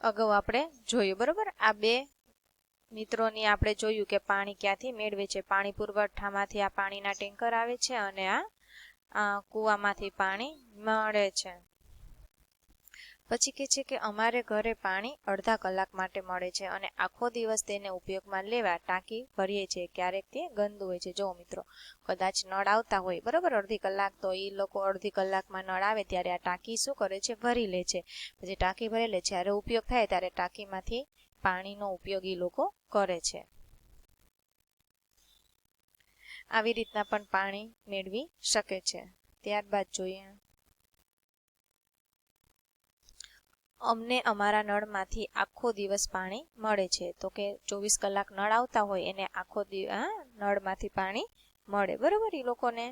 અગાઉ આપણે જોયું બરોબર. આ બે મિત્રોની આપણે જોયું કે પાણી ક્યાંથી મેળવે છે. પાણી પુરવઠામાંથી આ પાણીના ટેન્કર આવે છે અને આ કૂવામાંથી પાણી મળે છે. પછી કહે છે કે અમારે ઘરે પાણી અડધા કલાક માટે મળે છે અને આખો દિવસ તેને ઉપયોગમાં લેવા ટાંકી ભરીએ છીએ. ક્યારેક તે ગંદુ હોય છે. જો મિત્રો, કદાચ નળ આવતા હોય બરોબર અડધી કલાક, તો એ લોકો અડધી કલાકમાં નળ આવે ત્યારે આ ટાંકી શું કરે છે, ભરી લે છે. પછી ટાંકી ભરી લે છે, જ્યારે ઉપયોગ થાય ત્યારે ટાંકીમાંથી પાણીનો ઉપયોગ એ લોકો કરે છે. આવી રીતના પણ પાણી મેળવી શકે છે. ત્યારબાદ જોઈએ, અમને અમારા નળમાંથી આખો દિવસ પાણી મળે છે. તો કે 24 કલાક નળ આવતા હોય એને આખો નળમાંથી પાણી મળે બરોબર એ લોકોને.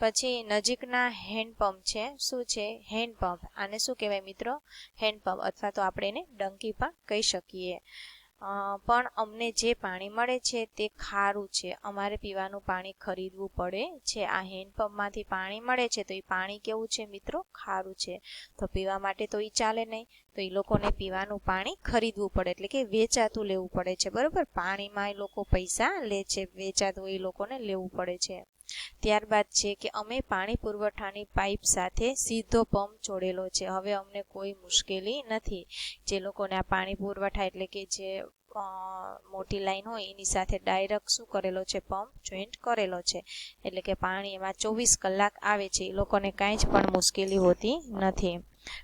પછી નજીકના હેન્ડપંપ છે. શું છે? હેન્ડપંપ. આને શું કહેવાય મિત્રો? હેન્ડપંપ, અથવા તો આપણે એને ડંકી પણ કહી શકીએ. પણ અમને જે પાણી મળે છે તે ખારું છે. અમારે પીવાનું પાણી ખરીદવું પડે છે. આ હેન્ડપંપમાંથી પાણી મળે છે તો એ પાણી કેવું છે મિત્રો? ખારું છે. તો પીવા માટે તો એ ચાલે નહીં, તો એ લોકોને પીવાનું પાણી ખરીદવું પડે, એટલે કે વેચાતું લેવું પડે છે બરોબર. પાણીમાં એ લોકો પૈસા લે છે, વેચાતું એ લોકોને લેવું પડે છે. ત્યારબાદ છે કે અમે પાણી પુરવઠાની પાઇપ સાથે સીધો પંપ જોડેલો છે. હવે અમને કોઈ મુશ્કેલી નથી. જે લોકોને આ પાણી પુરવઠા એટલે કે જે મોટી લાઈન હોય એની સાથે ડાયરેક્ટ શું કરેલો છે? પંપ જોઈન્ટ કરેલો છે. એટલે કે પાણી એમાં 24 કલાક આવે છે. એ લોકોને કાંઈ જ પણ મુશ્કેલી હોતી નથી.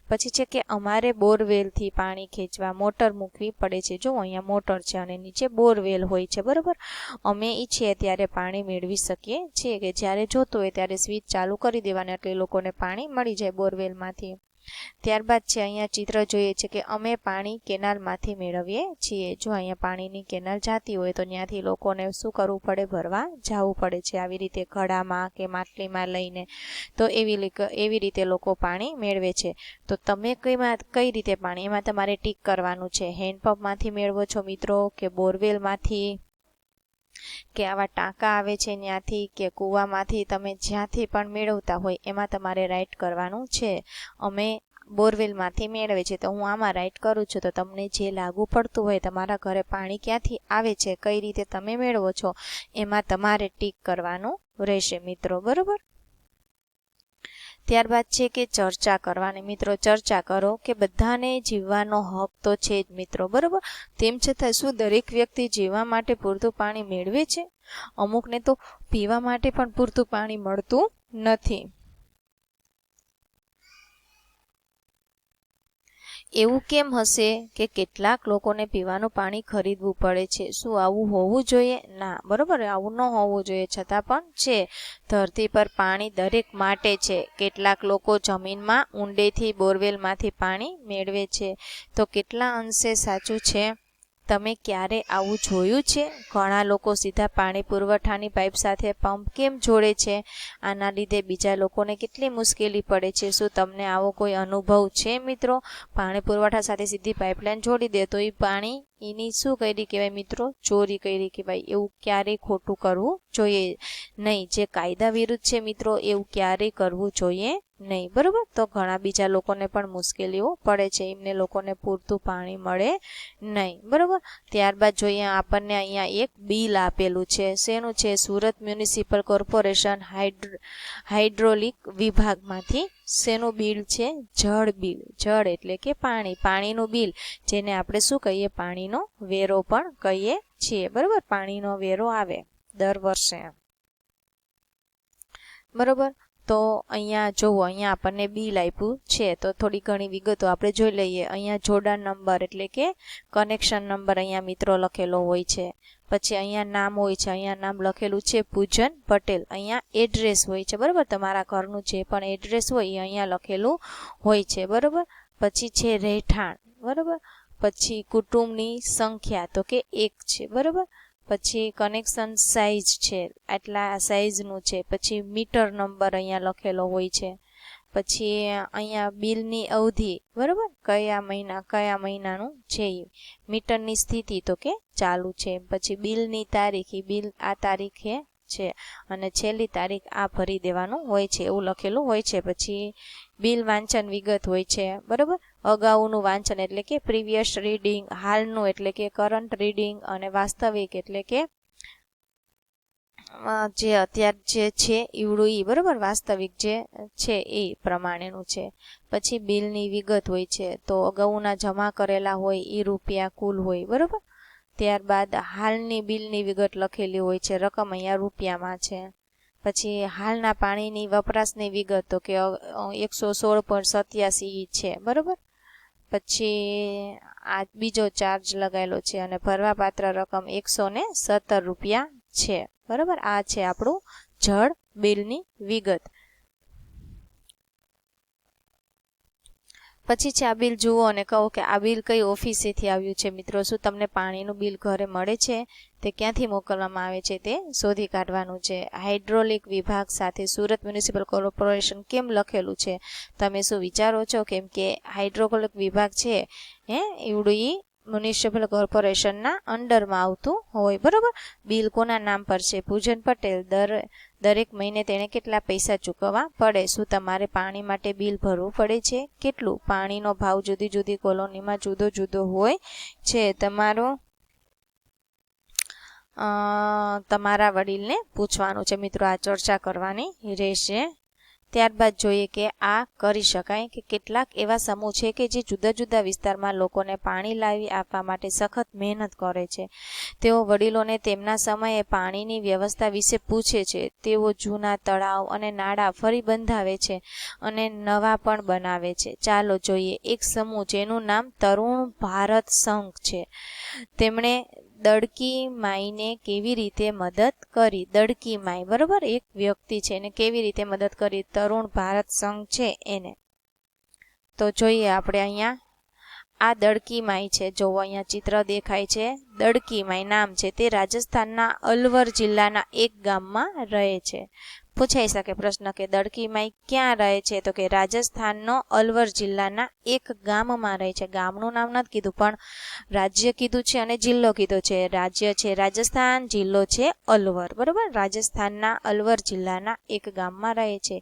પછી છે કે અમારે બોરવેલથી પાણી ખેંચવા મોટર મૂકવી પડે છે. જો અહીંયા મોટર છે અને નીચે બોરવેલ હોય છે બરોબર. અમે ઈચ્છીએ ત્યારે પાણી મેળવી શકીએ છીએ કે જ્યારે જોતું હોય ત્યારે સ્વિચ ચાલુ કરી દેવાની, એટલે એ લોકોને પાણી મળી જાય બોરવેલમાંથી. ત્યારબાદ છે અહીંયા ચિત્ર જોઈએ છે કે અમે પાણી કેનાલમાંથી મેળવીએ છીએ. જો અહીંયા પાણીની કેનાલ જાતી હોય તો ત્યાંથી લોકોને શું કરવું પડે? ભરવા જવું પડે છે. આવી રીતે ઘડામાં કે માટલીમાં લઈને. તો એવી રીતે લોકો પાણી મેળવે છે. તો તમે કઈ રીતે પાણી? એમાં તમારે ટીક કરવાનું છે. હેન્ડપંપમાંથી મેળવો છો મિત્રો, કે બોરવેલમાંથી, કે આવા ટાંકા આવે છે ત્યાંથી, કે કૂવામાંથી, તમે જ્યાંથી પણ મેળવતા હોય એમાં તમારે રાઈટ કરવાનું છે. અમે બોરવેલમાંથી મેળવે છે, તો હું આમાં રાઈટ કરું છું. તો તમને જે લાગુ પડતું હોય, તમારા ઘરે પાણી ક્યાંથી આવે છે, કઈ રીતે તમે મેળવો છો, એમાં તમારે ટીક કરવાનું રહેશે મિત્રો બરોબર. ત્યારબાદ છે કે ચર્ચા કરવાની. મિત્રો ચર્ચા કરો કે બધાને જીવવાનો હક તો છે જ મિત્રો બરોબર. તેમ છતાં શું દરેક વ્યક્તિ જીવવા માટે પૂરતું પાણી મેળવે છે? અમુકને તો પીવા માટે પણ પૂરતું પાણી મળતું નથી. એવું કેમ હશે કે કેટલાક લોકોને પીવાનું પાણી ખરીદવું પડે છે? શું આવું હોવું જોઈએ? ના બરોબર, આવું ન હોવું જોઈએ. છતાં પણ છે. ધરતી પર પાણી દરેક માટે છે. કેટલાક લોકો જમીનમાં ઊંડેથી બોરવેલમાંથી પાણી મેળવે છે. તો કેટલા અંશે સાચું છે? તમે ક્યારે આવું જોયું છે? ઘણા લોકો સીધા પાણી પુરવઠાની પાઇપ સાથે પંપ કેમ જોડે છે? આના લીધે બીજા લોકોને કેટલી મુશ્કેલી પડે છે. શું તમને આવો કોઈ અનુભવ છે મિત્રો? પાણી પુરવઠા સાથે સીધી પાઇપલાઇન જોડી દે તો એ પાણી એની શું કરી કહેવાય મિત્રો? ચોરી કરી કહેવાય. એવું ક્યારેય ખોટું કરવું જોઈએ નહીં. જે કાયદા વિરુદ્ધ છે મિત્રો, એવું ક્યારેય કરવું જોઈએ નહીં બરોબર. તો ઘણા બીજા લોકોને પણ મુશ્કેલીઓ પડે છે, એમને લોકોને પૂરતું પાણી મળે નહીં બરોબર. ત્યારબાદ જોઈએ, આપણને અહીંયા એક બિલ આપેલું છે. શેનું છે? સુરત મ્યુનિસિપલ કોર્પોરેશન હાઇડ્રોલિક વિભાગમાંથી શેનું બિલ છે? જળ બિલ. જળ એટલે કે પાણી, પાણીનું બિલ, જેને આપણે શું કહીએ? પાણીનો વેરો પણ કહીએ છીએ બરોબર. પાણીનો વેરો આવે દર વર્ષે બરોબર. તો અહીંયા જોવો, અહીંયા આપણને બિલ આપ્યું છે. તો થોડી ઘણી વિગતો આપણે જોઈ લઈએ. અહીંયા જોડાણ નંબર એટલે કે કનેક્શન નંબર અહીંયા મિત્રો લખેલો હોય છે. પછી અહીંયા નામ હોય છે. અહીંયા નામ લખેલું છે પૂજન પટેલ. અહીંયા એડ્રેસ હોય છે બરોબર. તમારા ઘરનું જે પણ એડ્રેસ હોય એ અહીંયા લખેલું હોય છે બરોબર. પછી છે રહેઠાણ બરોબર. પછી કુટુંબની સંખ્યા તો કે 1 છે બરોબર. પછી કનેક્શન સાઇઝ છે, આટલા સાઇઝનું છે. પછી મીટર નંબર અહીંયા લખેલો હોય છે. પછી અહીંયા બિલની અવધિ બરોબર, કયા મહિનાનું છે. મીટરની સ્થિતિ તો કે ચાલુ છે. પછી બિલની તારીખ, બિલ આ તારીખે છે અને છેલ્લી તારીખ આ ભરી દેવાનું હોય છે, એવું લખેલું હોય છે. પછી બિલ વાંચન વિગત હોય છે બરોબર. અગાઉનું વાંચન એટલે કે પ્રીવિયસ રીડિંગ, હાલનું એટલે કે કરંટ રીડિંગ, અને વાસ્તવિક એટલે કે જે અત્યારે જે છે ઈવડું ઈ, બરોબર, વાસ્તવિક જે છે એ પ્રમાણેનું છે. પછી બિલની વિગત હોય છે, તો અગાઉના જમા કરેલા હોય એ રૂપિયા કુલ હોય, બરોબર. ત્યારબાદ હાલની બિલની વિગત લખેલી હોય છે, રકમ અહીંયા રૂપિયામાં છે. પછી હાલના પાણીની વપરાશની વિગત, તો કે 116.87 છે, બરોબર. પછી આ બીજો ચાર્જ લગાવેલો છે અને ભરવાપાત્ર રકમ 117 રૂપિયા છે, બરોબર. આ છે આપણું જળ બિલની વિગત. પછી છે આ બિલ જુઓ અને કહો કે આ બિલ કઈ ઓફિસેથી આવ્યું છે. મિત્રો, શું તમને પાણીનું બિલ ઘરે મળે છે? તે ક્યાંથી મોકલવામાં આવે છે તે શોધી કાઢવાનું છે. હાઇડ્રોલિક વિભાગ સાથે સુરત મ્યુનિસિપલ કોર્પોરેશન કેમ લખેલું છે? તમે શું વિચારો છો? કેમ કે હાઇડ્રોલિક વિભાગ છે એવડું મ્યુનિસિપલ કોર્પોરેશનના અંડરમાં આવતું હોય, બરોબર. બિલ કોના નામ પર છે? પૂજન પટેલ. દરેક મહિને તેણે કેટલા પૈસા ચૂકવવા પડે? શું તમારે પાણી માટે બિલ ભરવું પડે છે? કેટલું? પાણીનો ભાવ જુદી જુદી કોલોનીમાં જુદો જુદો હોય છે. તમારા વડીલને પૂછવાનું છે. મિત્રો, આ ચર્ચા કરવાની રહેશે. ત્યારબાદ જોઈએ કે આ કરી શકાય કે કેટલાક એવા સમૂહ છે કે જે જુદા જુદા વિસ્તારમાં લોકોને પાણી લાવી આપવા માટે સખત મહેનત કરે છે. તેઓ વડીલોને તેમના સમયે પાણીની વ્યવસ્થા વિશે પૂછે છે. તેઓ જૂના તળાવ અને નાળા ફરી બંધાવે છે અને નવા પણ બનાવે છે. ચાલો જોઈએ એક સમૂહ જેનું નામ તરુણ ભારત સંઘ છે. તેમણે દડકી માઈને કેવી રીતે મદદ કરી? દડકી માઈ, બરોબર, એક વ્યક્તિ છે, એને કેવી રીતે મદદ કરી? તરુણ ભારત સંઘ છે એને. તો જોઈએ આપણે અહીંયા આ દડકી માઈ છે. જોવો અહીંયા ચિત્ર દેખાય છે. દડકી માઈ નામ છે. તે રાજસ્થાનના અલવર જિલ્લાના એક ગામમાં રહે છે. પૂછાઈ શકે પ્રશ્ન કે દડકી માઈ ક્યાં રહે છે? તો કે રાજસ્થાનનો અલવર જિલ્લાના એક ગામમાં રહે છે. ગામનું નામ નથી કીધું, પણ રાજ્ય કીધું છે અને જિલ્લો કીધો છે. રાજ્ય છે રાજસ્થાન, જિલ્લો છે અલવર, બરોબર. રાજસ્થાનના અલવર જિલ્લાના એક ગામમાં રહે છે.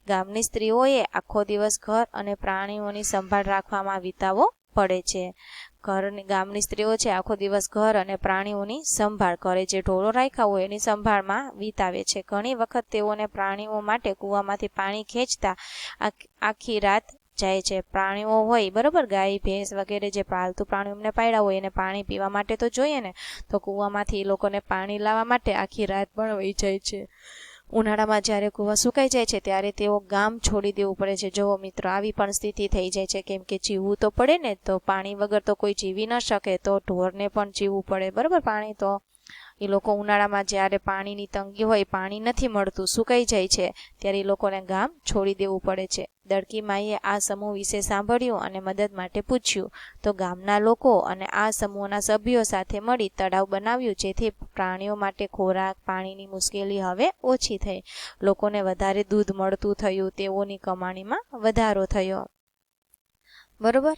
ગામની સ્ત્રીઓએ આખો દિવસ ઘર અને પ્રાણીઓની સંભાળ રાખવામાં વિતાવવો પડે છે. ગામની સ્ત્રીઓ છે આખો દિવસ ઘર અને પ્રાણીઓની સંભાળ કરે છે. ઢોરો રાખ્યા હોય એની સંભાળમાં વિતાવે છે. ઘણી વખત તેઓને પ્રાણીઓ માટે કૂવામાંથી પાણી ખેંચતા આખી રાત જાય છે. પ્રાણીઓ હોય, બરોબર, ગાય ભેંસ વગેરે જે પાલતુ પ્રાણીઓ એમને પાળ્યા હોય એને પાણી પીવા માટે તો જોઈએ ને, તો કૂવામાંથી એ લોકોને પાણી લાવવા માટે આખી રાત પણ વહી જાય છે. ઉનાળામાં જ્યારે કૂવા સુકાઈ જાય છે ત્યારે તેઓ ગામ છોડી દેવું પડે છે. જો મિત્રો, આવી પણ સ્થિતિ થઈ જાય છે, કેમ કે જીવવું તો પડે ને, તો પાણી વગર તો કોઈ જીવી ન શકે, તો ઢોરને પણ જીવવું પડે, બરોબર. પાણી તો એ લોકો ઉનાળામાં જ્યારે પાણીની તંગી હોય, પાણી નથી મળતું, સુકાઈ જાય છે, ત્યારે એ લોકોને ગામ છોડી દેવું પડે છે. દડકી માઈએ આ સમૂહ વિશે સાંભળ્યું અને મદદ માટે પૂછ્યું. તો ગામના લોકો અને આ સમૂહના સભ્યો સાથે મળી તળાવ બનાવ્યું, જેથી પ્રાણીઓ માટે ખોરાક પાણીની મુશ્કેલી હવે ઓછી થઈ. લોકોને વધારે દૂધ મળતું થયું. તેઓની કમાણીમાં વધારો થયો, બરોબર.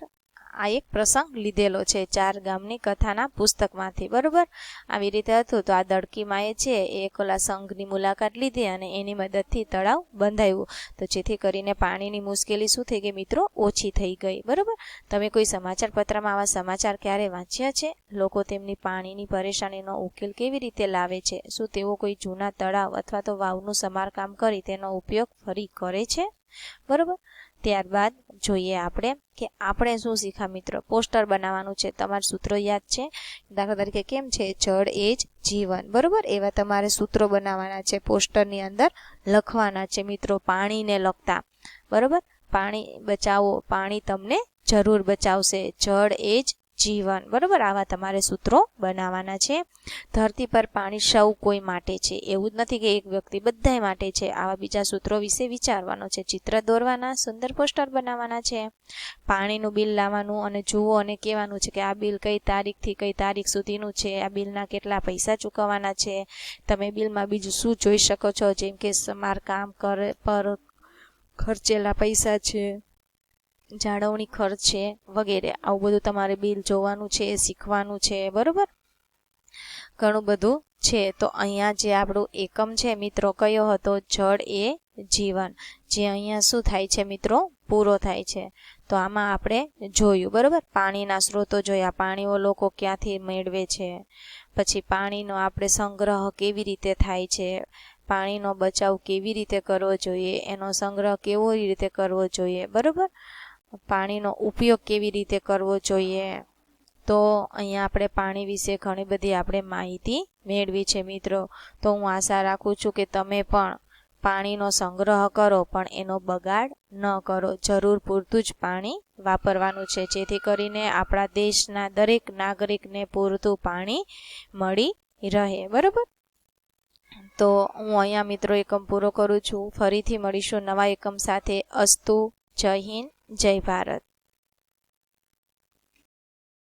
આ એક પ્રસંગ લીધેલો છે 4 ગામની કથાના પુસ્તકમાંથી, બરોબર. આવી રીતે હતું. તો આ દડકી માએ છે એ એકલા સંઘની મુલાકાત લીધી અને એની મદદથી તળાવ બંધાયું, તો જેથી કરીને પાણીની મુશ્કેલી શું થઈ ગઈ મિત્રો? ઓછી થઈ ગઈ, બરોબર. તમે કોઈ સમાચાર પત્રમાં આવા સમાચાર ક્યારે વાંચ્યા છે? લોકો તેમની પાણીની પરેશાનીનો ઉકેલ કેવી રીતે લાવે છે? શું તેઓ કોઈ જૂના તળાવ અથવા તો વાવનું સમારકામ કરી તેનો ઉપયોગ ફરી કરે છે? બરોબર. ત્યારબાદ જોઈએ આપણે કે આપણે શું શીખા મિત્રો? પોસ્ટર બનાવવાનું છે. તમારા સૂત્રો યાદ છે? દાખલા તરીકે કેમ છે? જળ એ જ જીવન, બરોબર. એવા તમારે સૂત્રો બનાવવાના છે, પોસ્ટરની અંદર લખવાના છે મિત્રો, પાણીને લગતા, બરોબર. પાણી બચાવો, પાણી તમને જરૂર બચાવશે. જળ એ જ જીવન, બરોબર. આવા તમારે સૂત્રો બનાવવાના છે. ધરતી પર પાણી સૌ કોઈ માટે છે, એવું જ નથી કે એક વ્યક્તિ, બધા માટે છે. આવા બીજા સૂત્રો વિશે વિચારવાનો છે. ચિત્ર દોરવાના, સુંદર પોસ્ટર બનાવવાના છે. પાણીનું બિલ લાવવાનું અને જુઓ અને કહેવાનું છે કે આ બિલ કઈ તારીખથી કઈ તારીખ સુધીનું છે, આ બિલના કેટલા પૈસા ચૂકવવાના છે. તમે બિલમાં બીજું શું જોઈ શકો છો? જેમ કે સમારકામ પર ખર્ચેલા પૈસા છે, જાળવણી ખર્ચ છે વગેરે. આવું બધું તમારે બિલ જોવાનું છે, શીખવાનું છે, બરોબર. ઘણું બધું છે. તો અહીંયા જે આપણું એકમ છે મિત્રો કયો હતો? જળ એ જીવન, જે અહીંયા શું થાય છે મિત્રો? પૂરો થાય છે. તો આમાં આપણે જોયું, બરાબર, પાણીના સ્ત્રોતો જોયા, પાણીઓ લોકો ક્યાંથી મેળવે છે, પછી પાણીનો આપણે સંગ્રહ કેવી રીતે થાય છે, પાણીનો બચાવ કેવી રીતે કરવો જોઈએ, એનો સંગ્રહ કેવો રીતે કરવો જોઈએ, બરાબર, પાણીનો ઉપયોગ કેવી રીતે કરવો જોઈએ. તો અહીંયા આપણે પાણી વિશે ઘણી બધી આપણે માહિતી મેળવી છે મિત્રો. તો હું આશા રાખું છું કે તમે પણ પાણીનો સંગ્રહ કરો, પણ એનો બગાડ ન કરો. જરૂર પૂરતું જ પાણી વાપરવાનું છે, જેથી કરીને આપણા દેશના દરેક નાગરિકને પૂરતું પાણી મળી રહે, બરાબર. તો હું અહીંયા મિત્રો એકમ પૂરો કરું છું. ફરીથી મળીશું નવા એકમ સાથે. અસ્તુ. જય હિન્દ, જય ભારત.